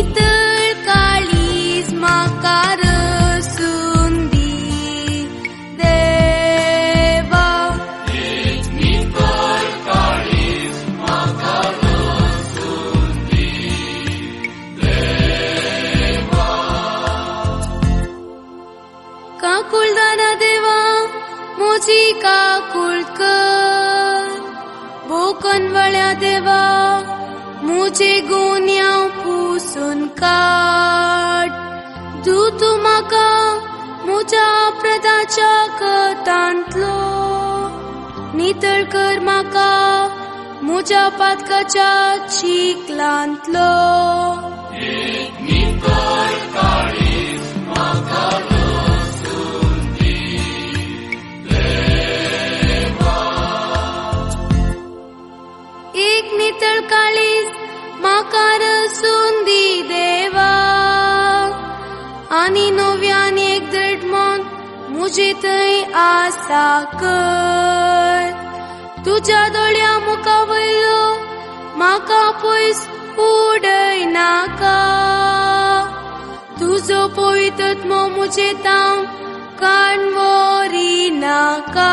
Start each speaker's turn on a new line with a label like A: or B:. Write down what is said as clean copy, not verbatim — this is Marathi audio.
A: नितळ काळीज म्हाका रसून दी देवा.
B: नितळ काळीज म्हाका रसून दी देवा.
A: काकुळदाना देवा मोजी काकुळ कर. बोकनवळ्या देवा मुझे गुन्यांव पुसून काड. तू म्हाका म्हज्या अपराधाच्या कतांतलो. नितळ कर म्हाका म्हज्या पातकाच्या चिखलांतलो.
B: नितळ काळीज म्हाका रसून दी देवा.
A: एक नितळ काळीज म्हाका रसून दी देवा. आनी नव्यान एक दृढ मन मुझे थंय आसा कर. तुज्या दोळ्या मुखा वयलो म्हाका पयस उडय नाका. तुजो पवित्रात्मो मुझे तावन काडून व्हरी नाका.